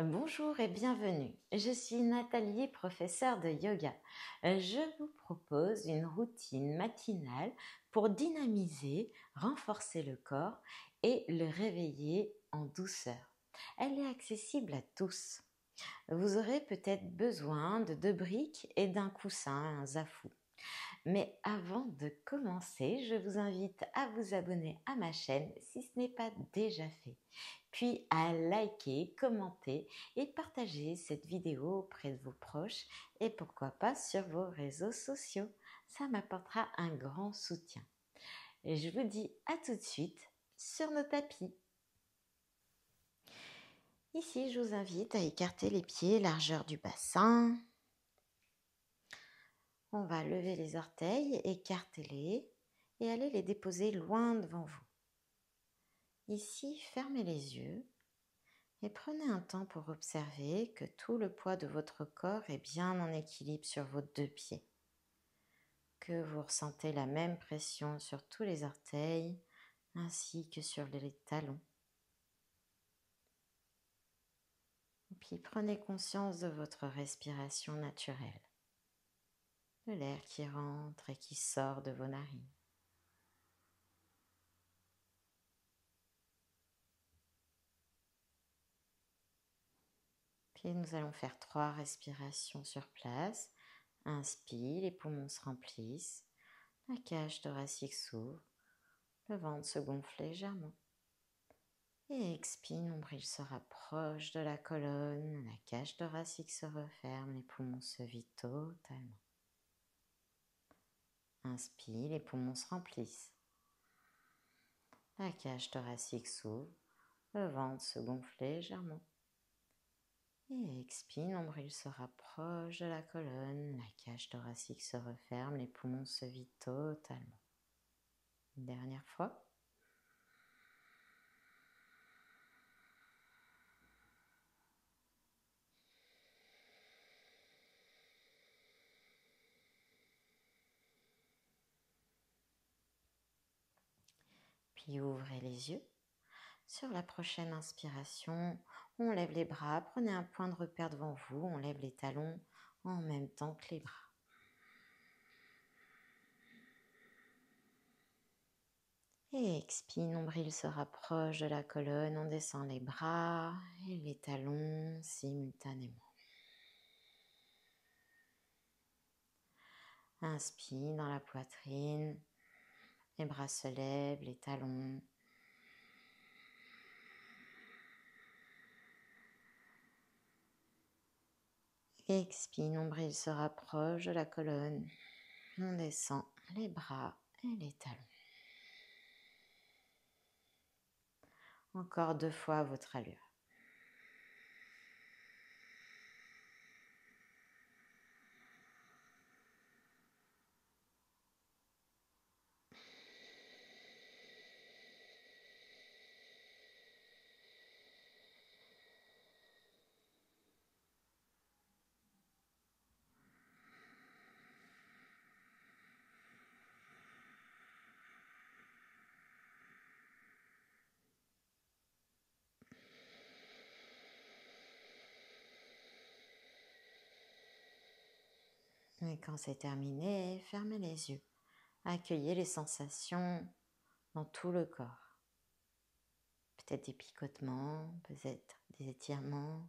Bonjour et bienvenue. Je suis Nathalie, professeure de yoga. Je vous propose une routine matinale pour dynamiser, renforcer le corps et le réveiller en douceur. Elle est accessible à tous. Vous aurez peut-être besoin de 2 briques et d'un coussin, un zafou. Mais avant de commencer, je vous invite à vous abonner à ma chaîne si ce n'est pas déjà fait, puis à liker, commenter et partager cette vidéo auprès de vos proches et pourquoi pas sur vos réseaux sociaux. Ça m'apportera un grand soutien. Et je vous dis à tout de suite sur nos tapis. Ici, je vous invite à écarter les pieds largeur du bassin. On va lever les orteils, écartez-les et allez les déposer loin devant vous. Ici, fermez les yeux et prenez un temps pour observer que tout le poids de votre corps est bien en équilibre sur vos 2 pieds. Que vous ressentez la même pression sur tous les orteils ainsi que sur les talons. Et puis prenez conscience de votre respiration naturelle, de l'air qui rentre et qui sort de vos narines. Puis nous allons faire 3 respirations sur place. Inspire, les poumons se remplissent, la cage thoracique s'ouvre, le ventre se gonfle légèrement. Et expire, nombril se rapproche de la colonne, la cage thoracique se referme, les poumons se vident totalement. Inspire, les poumons se remplissent. La cage thoracique s'ouvre, le ventre se gonfle légèrement. Et expire, nombril se rapproche de la colonne, la cage thoracique se referme, les poumons se vident totalement. Une dernière fois. Puis ouvrez les yeux. Sur la prochaine inspiration, on lève les bras, prenez un point de repère devant vous, on lève les talons en même temps que les bras. Et expire, nombril se rapproche de la colonne, on descend les bras et les talons simultanément. Inspire dans la poitrine, les bras se lèvent, les talons. Expire, nombril se rapproche de la colonne, on descend les bras et les talons. Encore 2 fois à votre allure. Et quand c'est terminé, fermez les yeux. Accueillez les sensations dans tout le corps. Peut-être des picotements, peut-être des étirements,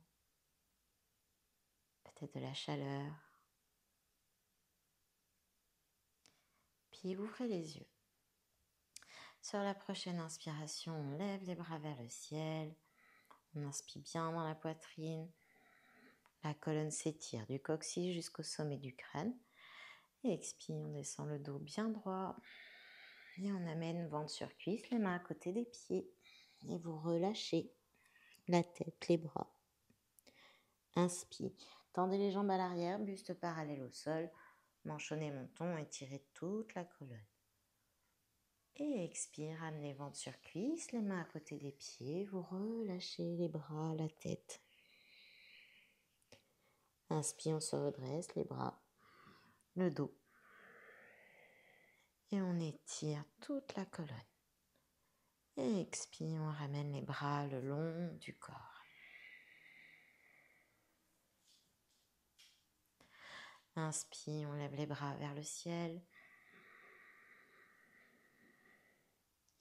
peut-être de la chaleur. Puis ouvrez les yeux. Sur la prochaine inspiration, on lève les bras vers le ciel. On inspire bien dans la poitrine. La colonne s'étire du coccyx jusqu'au sommet du crâne. Et expire, on descend le dos bien droit. Et on amène ventre sur cuisse, les mains à côté des pieds. Et vous relâchez la tête, les bras. Inspire. Tendez les jambes à l'arrière, buste parallèle au sol. Manchonnez menton, étirez toute la colonne. Et expire, amenez ventre sur cuisse, les mains à côté des pieds. Vous relâchez les bras, la tête. Inspire, on se redresse, les bras, le dos. Et on étire toute la colonne. Et expire, on ramène les bras le long du corps. Inspire, on lève les bras vers le ciel.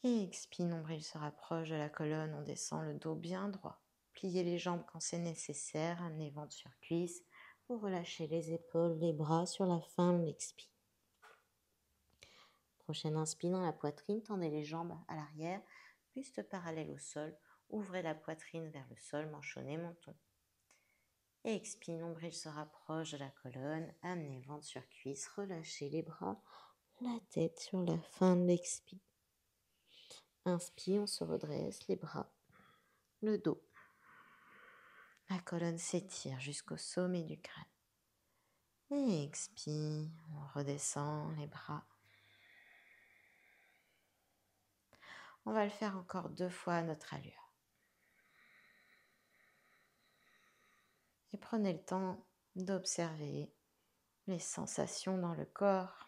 Et expire, nombril se rapproche de la colonne, on descend le dos bien droit. Pliez les jambes quand c'est nécessaire, amenez ventre sur cuisse. Vous relâchez les épaules, les bras sur la fin de l'expire. Prochaine inspire dans la poitrine, tendez les jambes à l'arrière, buste parallèle au sol. Ouvrez la poitrine vers le sol, manchonnez menton. Et expire, nombril se rapproche de la colonne, amenez ventre sur cuisse, relâchez les bras, la tête sur la fin de l'expire. Inspire, on se redresse, les bras, le dos. La colonne s'étire jusqu'au sommet du crâne. Et expire, on redescend les bras. On va le faire encore 2 fois à notre allure. Et prenez le temps d'observer les sensations dans le corps.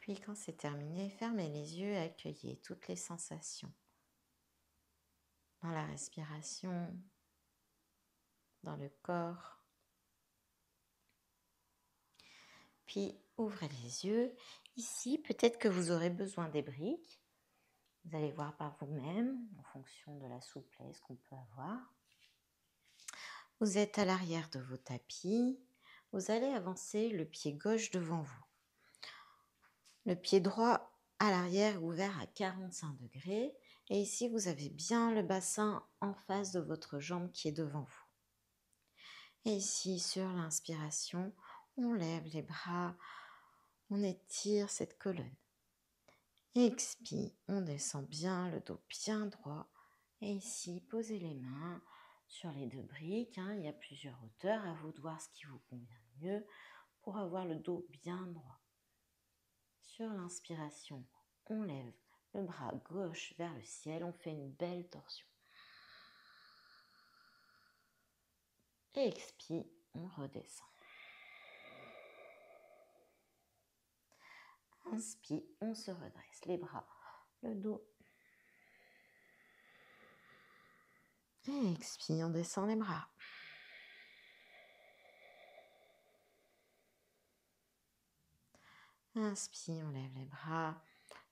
Puis quand c'est terminé, fermez les yeux et accueillez toutes les sensations. Dans la respiration, dans le corps. Puis ouvrez les yeux. Ici, peut-être que vous aurez besoin des briques. Vous allez voir par vous-même, en fonction de la souplesse qu'on peut avoir. Vous êtes à l'arrière de vos tapis. Vous allez avancer le pied gauche devant vous. Le pied droit à l'arrière ouvert à 45 degrés. Et ici, vous avez bien le bassin en face de votre jambe qui est devant vous. Et ici, sur l'inspiration, on lève les bras, on étire cette colonne. Expire, on descend bien, le dos bien droit. Et ici, posez les mains sur les 2 briques. Il y a plusieurs hauteurs, à vous de voir ce qui vous convient mieux pour avoir le dos bien droit. Sur l'inspiration, on lève le bras gauche vers le ciel, on fait une belle torsion. Et expire, on redescend. Inspire, on se redresse, les bras, le dos. Et expire, on descend les bras. Inspire, on lève les bras.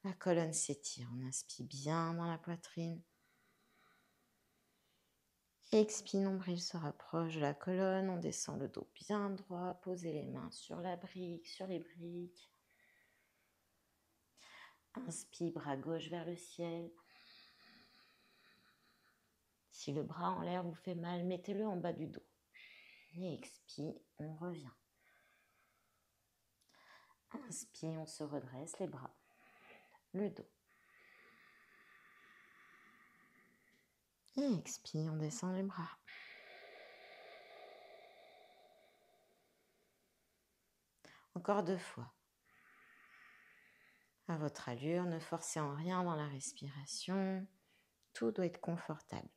La colonne s'étire, on inspire bien dans la poitrine. Expire, nombril se rapproche de la colonne, on descend le dos bien droit, posez les mains sur la brique, sur les briques. Inspire, bras gauche vers le ciel. Si le bras en l'air vous fait mal, mettez-le en bas du dos. Et expire, on revient. Inspire, on se redresse les bras, le dos. Et expire, on descend les bras. Encore 2 fois. À votre allure, ne forcez en rien dans la respiration. Tout doit être confortable.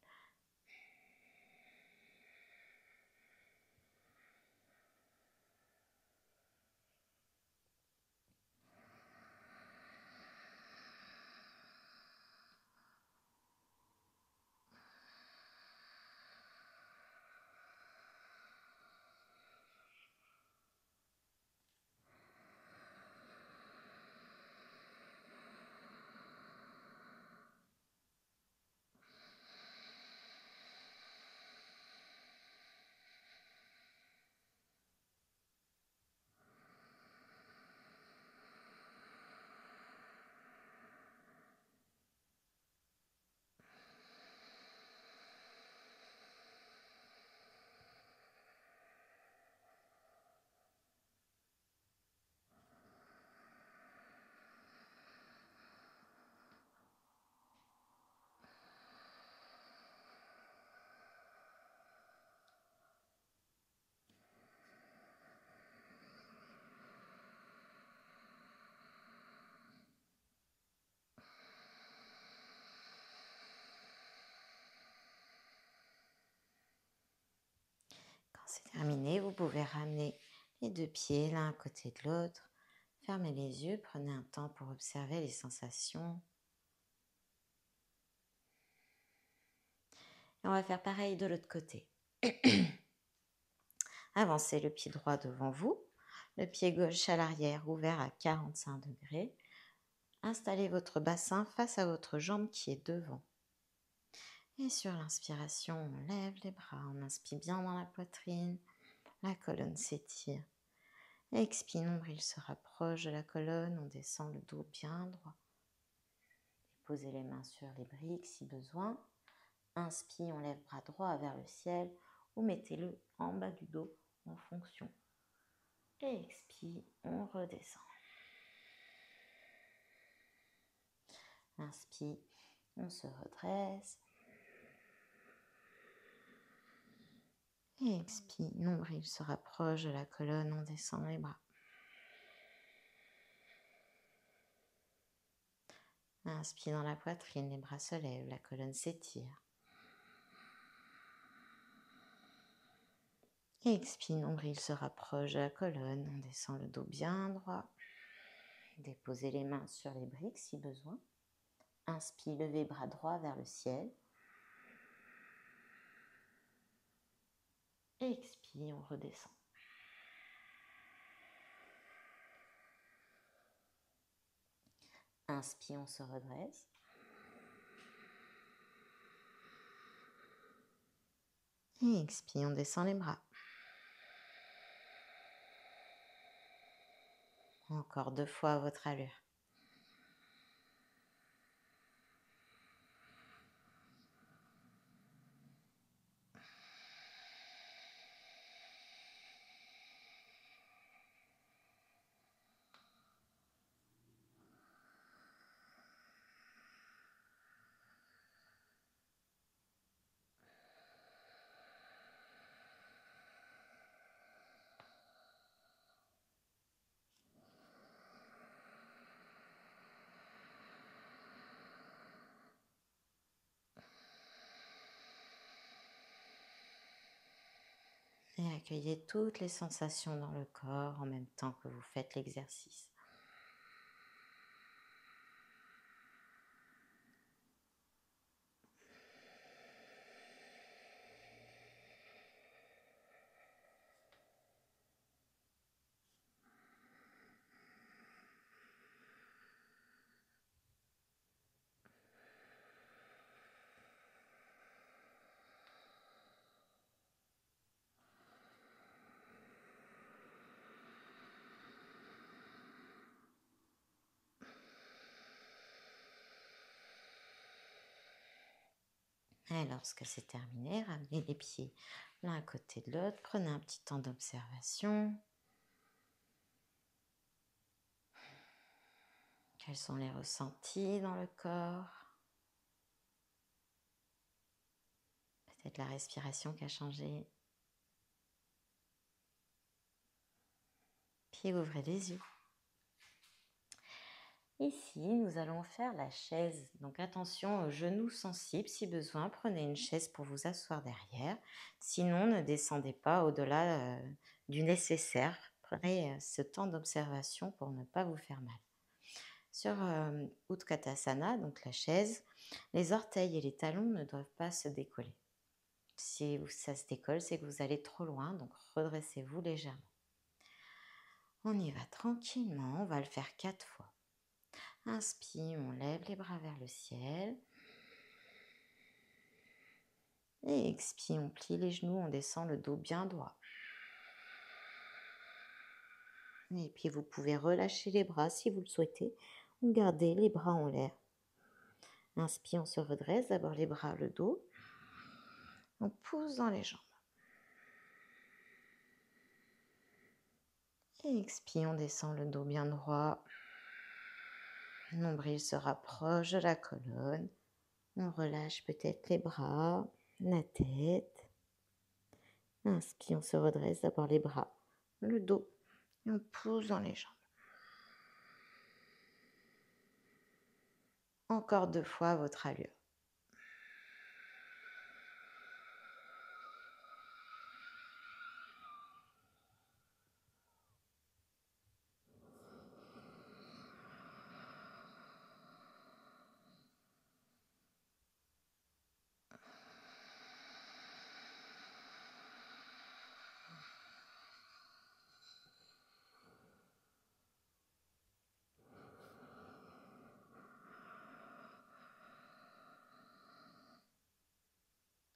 c'est terminé, vous pouvez ramener les deux pieds l'un à côté de l'autre. Fermez les yeux, prenez un temps pour observer les sensations. Et on va faire pareil de l'autre côté. Avancez le pied droit devant vous, le pied gauche à l'arrière ouvert à 45 degrés. Installez votre bassin face à votre jambe qui est devant. Et sur l'inspiration, on lève les bras, on inspire bien dans la poitrine, la colonne s'étire. Expire, nombril se rapproche de la colonne, on descend le dos bien droit. Posez les mains sur les briques si besoin. Inspire, on lève bras droit vers le ciel ou mettez-le en bas du dos en fonction. Et expire, on redescend. Inspire, on se redresse. Et expire, nombril se rapproche de la colonne, on descend les bras. Inspire dans la poitrine, les bras se lèvent, la colonne s'étire. Expire, nombril se rapproche de la colonne, on descend le dos bien droit. Déposez les mains sur les briques si besoin. Inspire, levez bras droit vers le ciel. Expire, on redescend. Inspire, on se redresse. Et expire, on descend les bras. Encore 2 fois à votre allure. Et accueillez toutes les sensations dans le corps en même temps que vous faites l'exercice. Et lorsque c'est terminé, ramenez les pieds l'un à côté de l'autre. Prenez un petit temps d'observation. Quels sont les ressentis dans le corps? Peut-être la respiration qui a changé. Puis ouvrez les yeux. Ici, nous allons faire la chaise. Donc attention aux genoux sensibles. Si besoin, prenez une chaise pour vous asseoir derrière. Sinon, ne descendez pas au-delà du nécessaire. Prenez ce temps d'observation pour ne pas vous faire mal. Sur Utkatasana, donc la chaise, les orteils et les talons ne doivent pas se décoller. Si ça se décolle, c'est que vous allez trop loin, donc redressez-vous légèrement. On y va tranquillement, on va le faire 4 fois. Inspire, on lève les bras vers le ciel. Et expire, on plie les genoux, on descend le dos bien droit. Et puis vous pouvez relâcher les bras si vous le souhaitez, ou garder les bras en l'air. Inspire, on se redresse, d'abord les bras, le dos. On pousse dans les jambes. Et expire, on descend le dos bien droit. Nombril se rapproche de la colonne. On relâche peut-être les bras, la tête. Inspire, on se redresse, d'abord les bras, le dos. Et on pousse dans les jambes. Encore 2 fois à votre allure.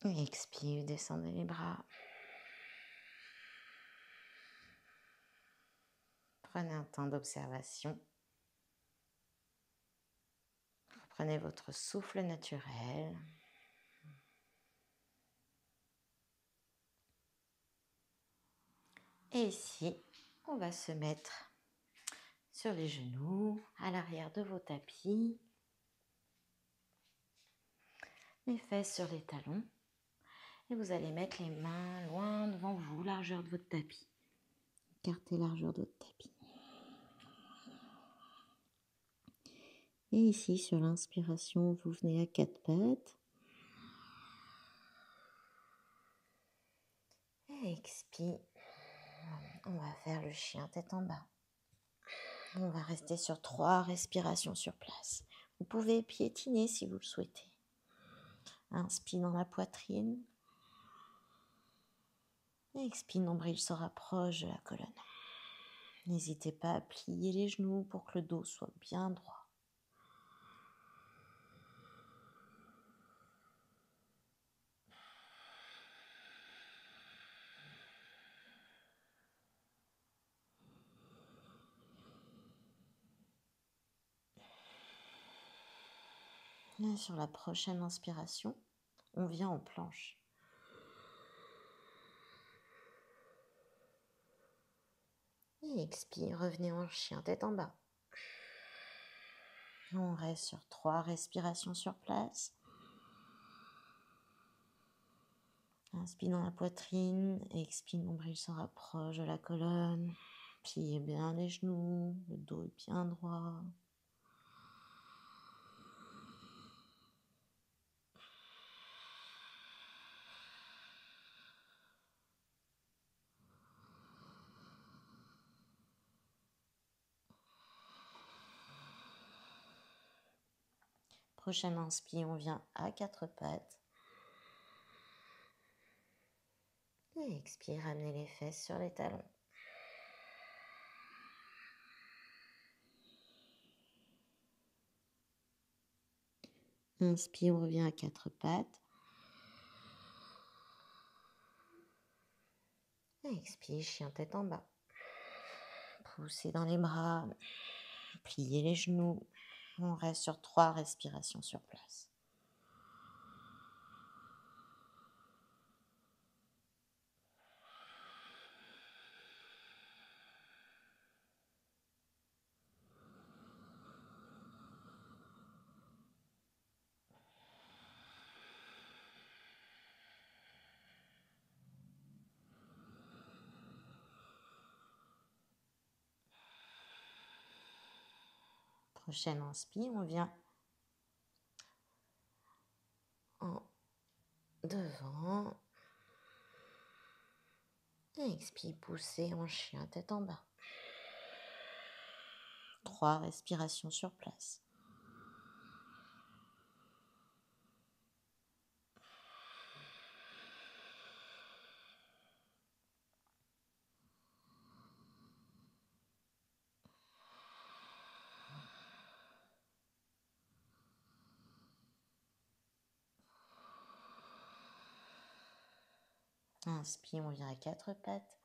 Et expire, descendez les bras. Prenez un temps d'observation. Prenez votre souffle naturel. Et ici, on va se mettre sur les genoux, à l'arrière de vos tapis, les fesses sur les talons. Et vous allez mettre les mains loin devant vous, largeur de votre tapis. Écartez largeur de votre tapis. Et ici, sur l'inspiration, vous venez à quatre pattes. Et expire. On va faire le chien tête en bas. On va rester sur 3 respirations sur place. Vous pouvez piétiner si vous le souhaitez. Inspire dans la poitrine. Et expire, nombril se rapproche de la colonne. N'hésitez pas à plier les genoux pour que le dos soit bien droit. Et sur la prochaine inspiration, on vient en planche. Et expire, revenez en chien tête en bas. On reste sur 3 respirations sur place. Inspire dans la poitrine, expire, nombril se rapproche de la colonne. Pliez bien les genoux, le dos est bien droit. Prochaine inspire, on vient à 4 pattes. Et expire, ramenez les fesses sur les talons. Inspire, on revient à 4 pattes. Et expire, chien tête en bas. Poussez dans les bras, pliez les genoux. On reste sur 3 respirations sur place. Prochaine inspire, on vient en devant. Et expire, poussez en chien tête en bas. 3 respirations sur place. Inspire, on vient à 4 pattes.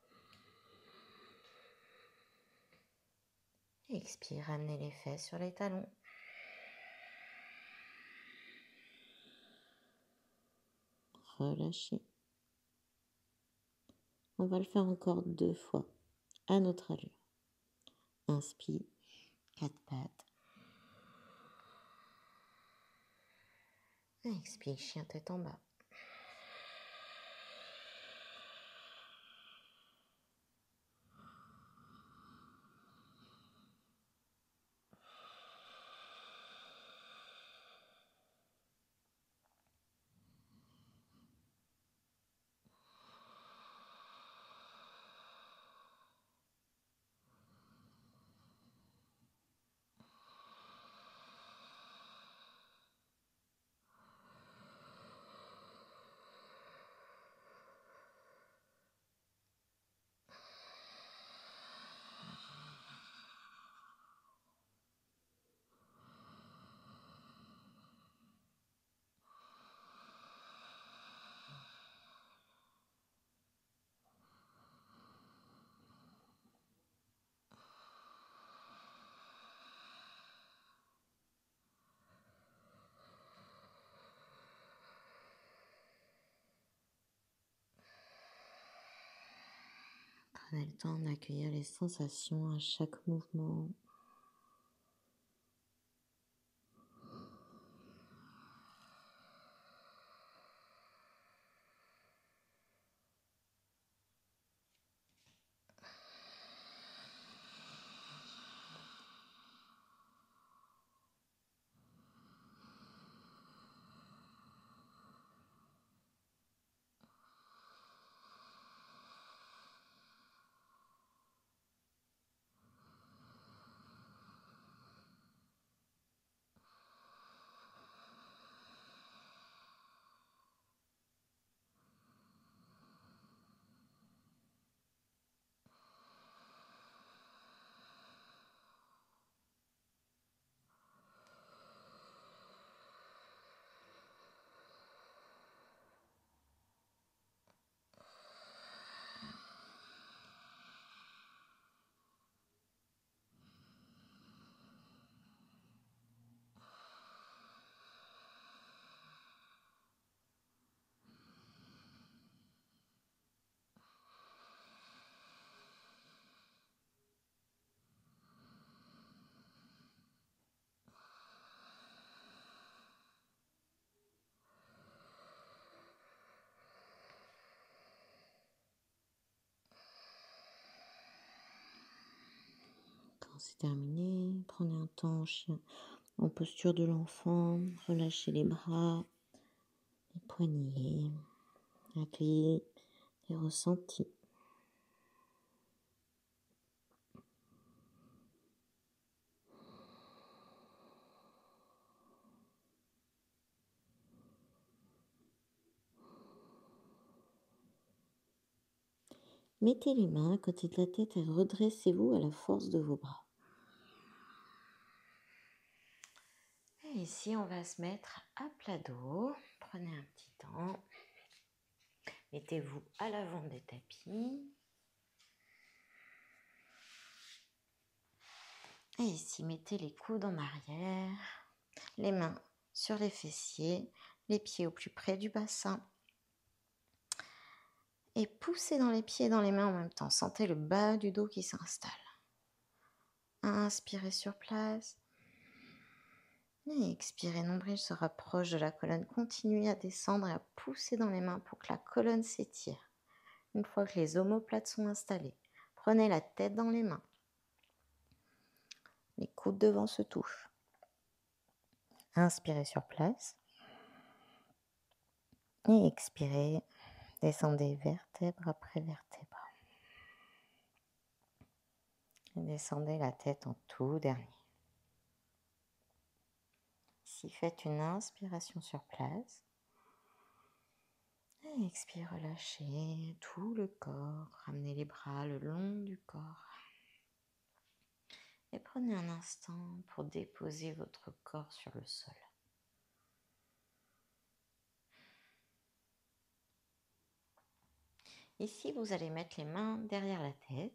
Expire, ramenez les fesses sur les talons. Relâchez. On va le faire encore 2 fois à notre allure. Inspire, 4 pattes. Expire, chien tête en bas. Prenez le temps d'accueillir les sensations à chaque mouvement. Quand c'est terminé, prenez un temps en posture de l'enfant, relâchez les bras, les poignets, accueillez les ressentis. Mettez les mains à côté de la tête et redressez-vous à la force de vos bras. Et ici, on va se mettre à plat dos. Prenez un petit temps. Mettez-vous à l'avant des tapis. Et ici, mettez les coudes en arrière, les mains sur les fessiers, les pieds au plus près du bassin. Et poussez dans les pieds et dans les mains en même temps. Sentez le bas du dos qui s'installe. Inspirez sur place. Et expirez, nombril se rapproche de la colonne. Continuez à descendre et à pousser dans les mains pour que la colonne s'étire. Une fois que les omoplates sont installées, prenez la tête dans les mains. Les coudes devant se touchent. Inspirez sur place. Et expirez. Descendez vertèbre après vertèbre. Et descendez la tête en tout dernier. Ici, faites une inspiration sur place. Et expire, relâchez tout le corps. Ramenez les bras le long du corps. Et prenez un instant pour déposer votre corps sur le sol. Ici, vous allez mettre les mains derrière la tête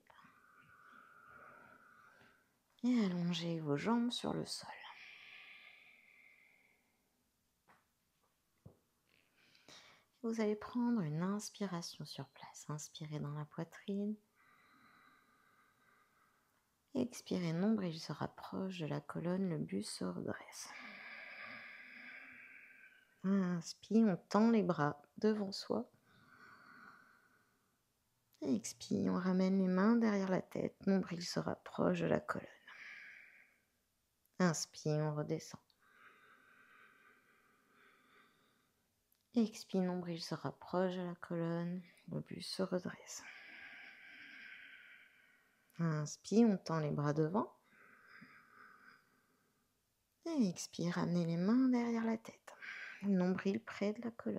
et allonger vos jambes sur le sol. Vous allez prendre une inspiration sur place. Inspirez dans la poitrine. Expirez, nombril se rapproche de la colonne, le buste se redresse. Inspire, on tend les bras devant soi. Expire, on ramène les mains derrière la tête, nombril se rapproche de la colonne. Inspire, on redescend. Expire, nombril se rapproche de la colonne, le buste se redresse. Inspire, on tend les bras devant. Et expire, ramenez les mains derrière la tête, le nombril près de la colonne.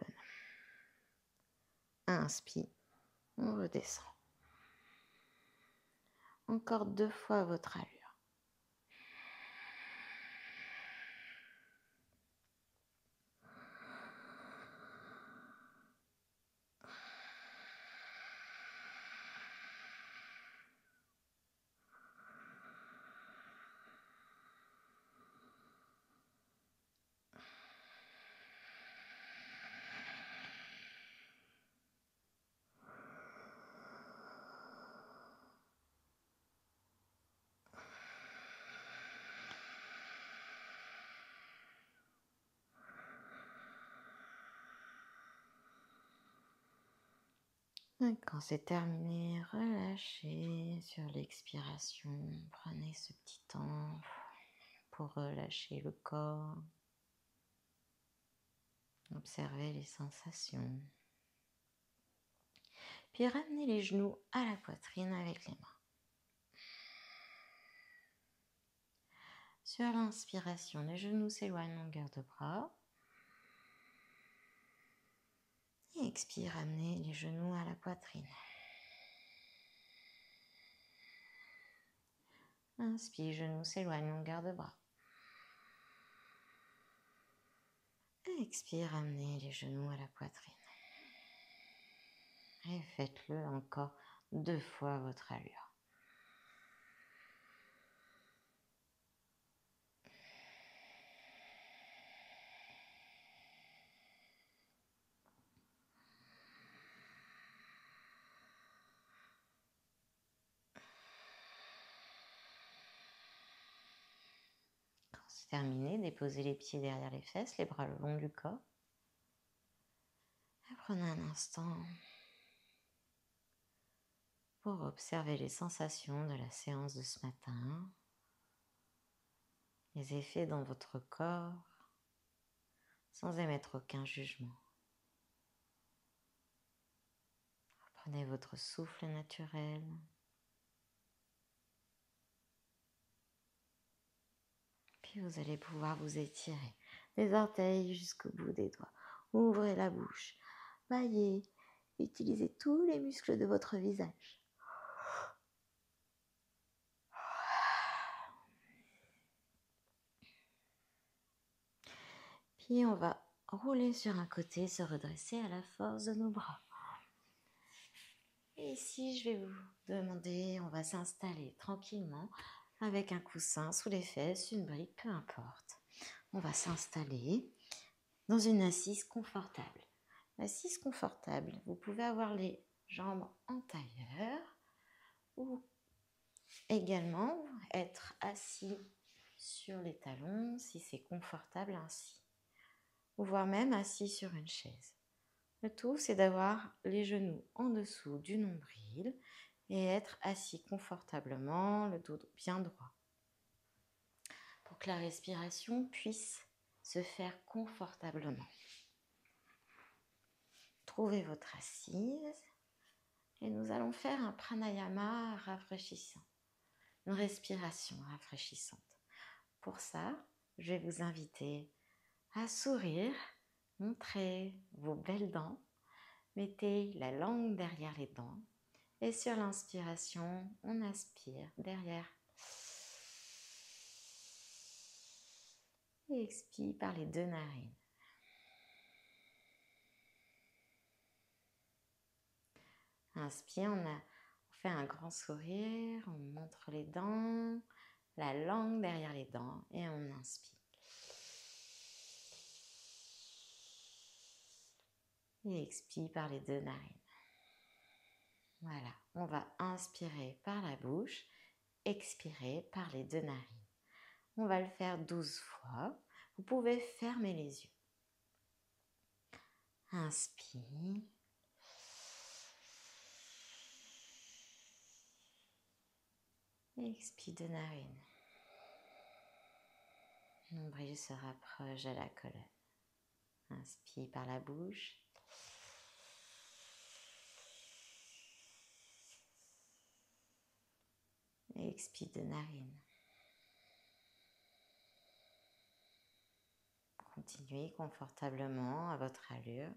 Inspire, on redescend. Encore 2 fois à votre allure. Et quand c'est terminé, relâchez sur l'expiration. Prenez ce petit temps pour relâcher le corps. Observez les sensations. Puis ramenez les genoux à la poitrine avec les mains. Sur l'inspiration, les genoux s'éloignent longueur de bras. Et expire, ramenez les genoux à la poitrine. Inspire, genoux s'éloignent longueur de bras. Et expire, ramenez les genoux à la poitrine. Et faites-le encore 2 fois à votre allure. Quand c'est terminé, déposez les pieds derrière les fesses, les bras le long du corps. Et prenez un instant pour observer les sensations de la séance de ce matin, les effets dans votre corps, sans émettre aucun jugement. Prenez votre souffle naturel. Puis vous allez pouvoir vous étirer des orteils jusqu'au bout des doigts. Ouvrez la bouche, baillez, utilisez tous les muscles de votre visage. Puis on va rouler sur un côté, se redresser à la force de nos bras. Et ici, je vais vous demander, on va s'installer tranquillement avec un coussin sous les fesses, une brique, peu importe. On va s'installer dans une assise confortable. Assise confortable, vous pouvez avoir les jambes en tailleur ou également être assis sur les talons si c'est confortable ainsi, ou voire même assis sur une chaise. Le tout, c'est d'avoir les genoux en dessous du nombril et être assis confortablement, le dos bien droit, pour que la respiration puisse se faire confortablement. Trouvez votre assise et nous allons faire un pranayama rafraîchissant, une respiration rafraîchissante. Pour ça, je vais vous inviter à sourire, montrez vos belles dents, mettez la langue derrière les dents et sur l'inspiration, on aspire derrière et expire par les 2 narines. Inspire, on fait un grand sourire, on montre les dents, la langue derrière les dents et on inspire. Et expire par les 2 narines. Voilà, on va inspirer par la bouche, expirer par les 2 narines. On va le faire 12 fois. Vous pouvez fermer les yeux. Inspire. Expire de narine. Nombril se rapproche de la colonne. Inspire par la bouche. Expire de narine. Continuez confortablement à votre allure.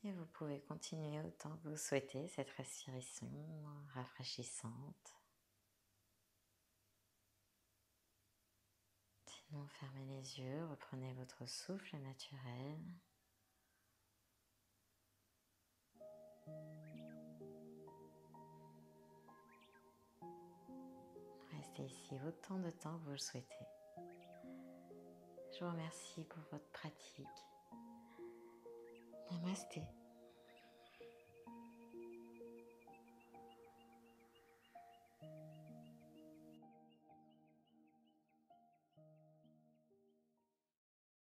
Et vous pouvez continuer autant que vous souhaitez cette respiration rafraîchissante. Sinon, fermez les yeux, reprenez votre souffle naturel. Restez ici autant de temps que vous le souhaitez. Je vous remercie pour votre pratique. Namasté.